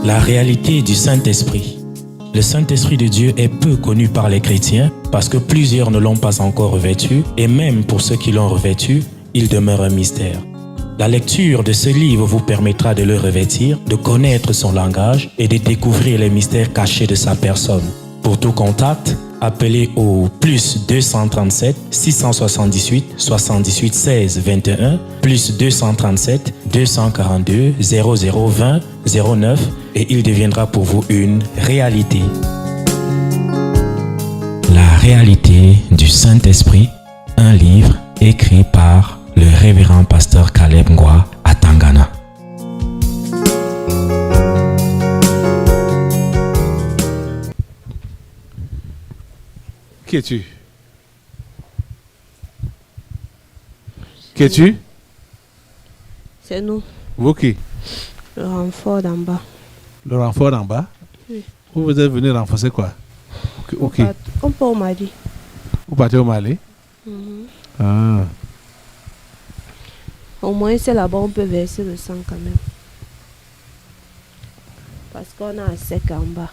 La réalité du Saint-Esprit. Le Saint-Esprit de Dieu est peu connu par les chrétiens parce que plusieurs ne l'ont pas encore revêtu et même pour ceux qui l'ont revêtu, il demeure un mystère. La lecture de ce livre vous permettra de le revêtir, de connaître son langage et de découvrir les mystères cachés de sa personne. Pour tout contact, appelez au plus 237 678 78 16 21 plus 237 242 0020 09 et il deviendra pour vous une réalité. La réalité du Saint-Esprit, un livre écrit par le révérend pasteur Caleb Ngwa à Tangana. Qui es-tu? Qui es-tu? C'est nous. Vous qui? Le renfort d'en bas. Le renfort d'en bas? Oui. Vous êtes venu renforcer quoi? Ok. On part au Mali. Vous partez au Mali? Ah. Au moins, c'est là-bas on peut verser le sang quand même. Parce qu'on a un sec en bas.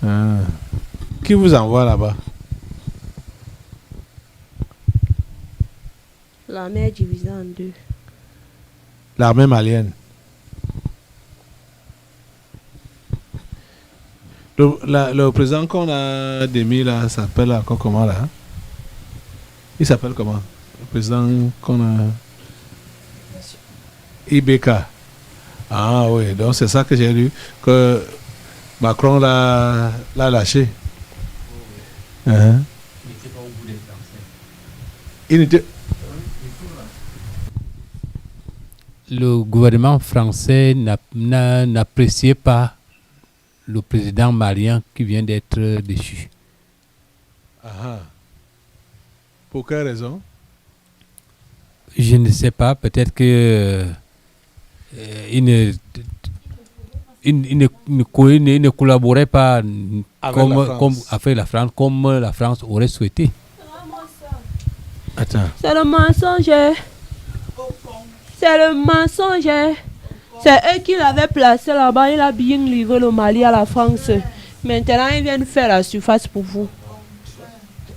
Ah. Qui vous envoie là-bas? L'armée est divisée en deux. L'armée malienne. Le président qu'on a démis là s'appelle encore comment là? Il s'appelle comment? Le président qu'on a... Ibeka. Ah oui, donc c'est ça que j'ai lu, que Macron l'a lâché. Il n'était pas au bout des Français. Il n'était... Le gouvernement français n'appréciait pas le président malien qui vient d'être déchu. Ah. Pour quelle raison? Je ne sais pas, peut-être que il ne collaborait pas avec la France comme la France aurait souhaité. Attends. C'est le mensonge. C'est le mensonge. C'est eux qui l'avaient placé là-bas. Il a bien livré le Mali à la France. Maintenant, ils viennent faire la surface pour vous.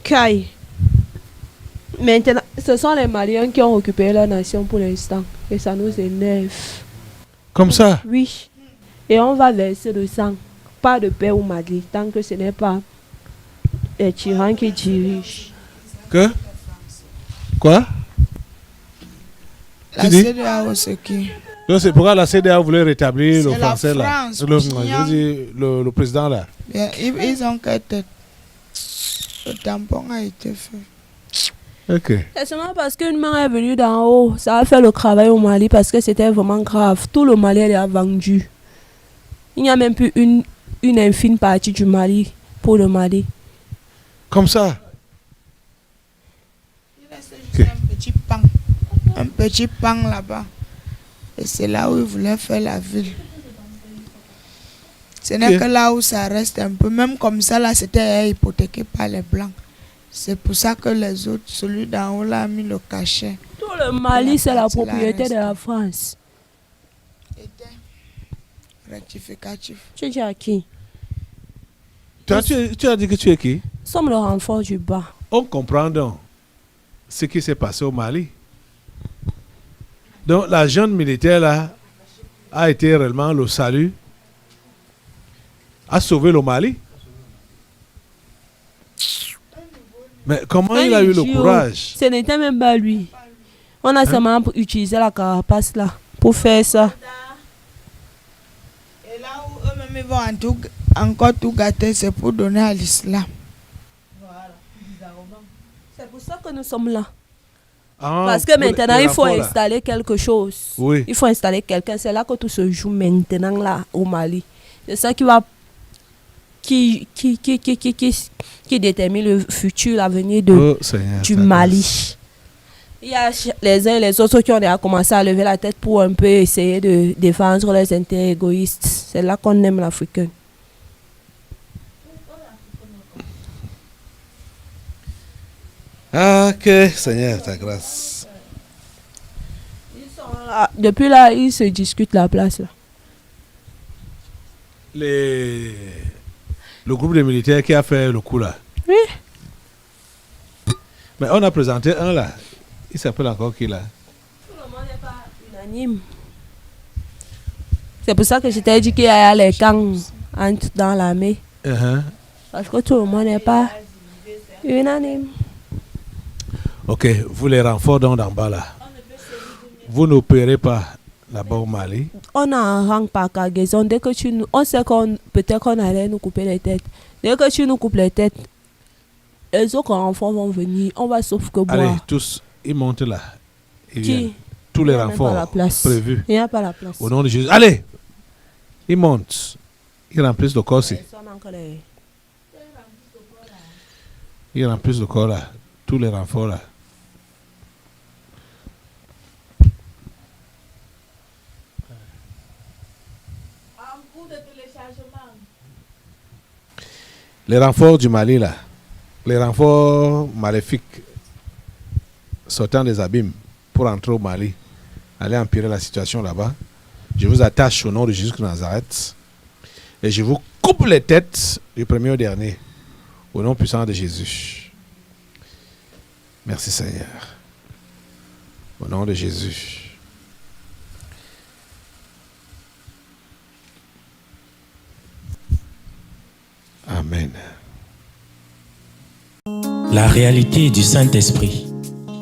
Kai. Maintenant, ce sont les Maliens qui ont occupé la nation pour l'instant. Et ça nous énerve. Comme ça? Oui. Et on va verser le sang. Pas de paix au Mali, tant que ce n'est pas les tyrans qui dirigent. Que? Quoi? La CEDEAO, c'est qui? Donc c'est pourquoi la CEDEAO voulait rétablir le français France, là. Le président là. Bien, ils ont qu'à tête. Le tampon a été fait. Ok. C'est seulement parce qu'une main est venue d'en haut. Ça a fait le travail au Mali parce que c'était vraiment grave. Tout le Mali est vendu. Il n'y a même plus une infime partie du Mali pour le Mali. Comme ça? Il reste juste un petit pan là-bas. Et c'est là où ils voulaient faire la ville. Ce n'est que là où ça reste un peu. Même comme ça, là, c'était hypothéqué par les Blancs. C'est pour ça que les autres, celui d'en haut, là, a mis le cachet. Tout le Mali, c'est la propriété de la France. Rectificatif. Tu dis à qui? Tu as dit que tu es qui? Nous sommes le renfort du bas. On comprend donc ce qui s'est passé au Mali. Donc la junte militaire là a été réellement le salut, a sauvé le Mali. Mais comment il a eu le courage? Ce n'était même pas lui. On a seulement utilisé la carapace là pour faire ça. Et là où eux-mêmes vont encore tout gâter, c'est pour donner à l'islam. Voilà. C'est pour ça que nous sommes là. Ah, parce que maintenant, il faut installer quelque chose. Oui. Il faut installer quelqu'un. C'est là que tout se joue maintenant là au Mali. C'est ça qui va qui détermine le futur, l'avenir du Mali. Il y a les uns et les autres qui ont déjà commencé à lever la tête pour un peu essayer de défendre leurs intérêts égoïstes. C'est là qu'on aime l'Africain. Ah, que Seigneur, ta grâce. Depuis là, ils se discutent la place. Là. le groupe de militaires qui a fait le coup là. Oui. Mais on a présenté un là. Il s'appelle encore qui là? Tout le monde n'est pas unanime. C'est pour ça que je t'ai dit qu'il y a les camps dans l'armée. Parce que tout le monde n'est pas unanime. Ok, vous les renforts d'en bas là. Vous n'opérez pas là-bas au Mali? On a un rang par cargaison. Dès que tu nous... On sait qu'on peut-être qu'on allait nous couper les têtes. Dès que tu nous coupes les têtes, les autres renforts vont venir. On va sauf que boire. Allez, tous, ils montent là. Ils Qui? viennent. Tous les renforts prévus. Il n'y a pas la place. Au nom de Jésus. Allez! Ils montent. Ils remplissent le corps. Ils remplissent le corps là. Tous les renforts là. Les renforts du Mali là. Les renforts maléfiques sortant des abîmes pour entrer au Mali, aller empirer la situation là-bas. Je vous attache au nom de Jésus de Nazareth et je vous coupe les têtes du premier au dernier au nom puissant de Jésus. Merci Seigneur. Au nom de Jésus. Amen. La réalité du Saint-Esprit.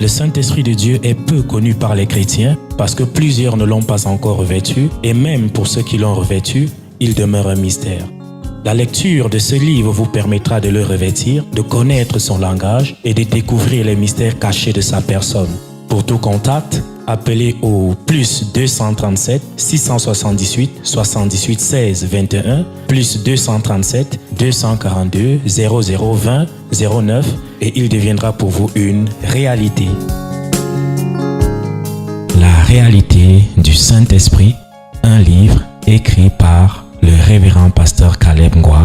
Le Saint-Esprit de Dieu est peu connu par les chrétiens parce que plusieurs ne l'ont pas encore revêtu et même pour ceux qui l'ont revêtu, il demeure un mystère. La lecture de ce livre vous permettra de le revêtir, de connaître son langage et de découvrir les mystères cachés de sa personne. Pour tout contact, appelez au plus 237 678 78 16 21 plus 237 242 0020 09 et il deviendra pour vous une réalité. La réalité du Saint-Esprit, un livre écrit par le révérend pasteur Caleb Ngwa.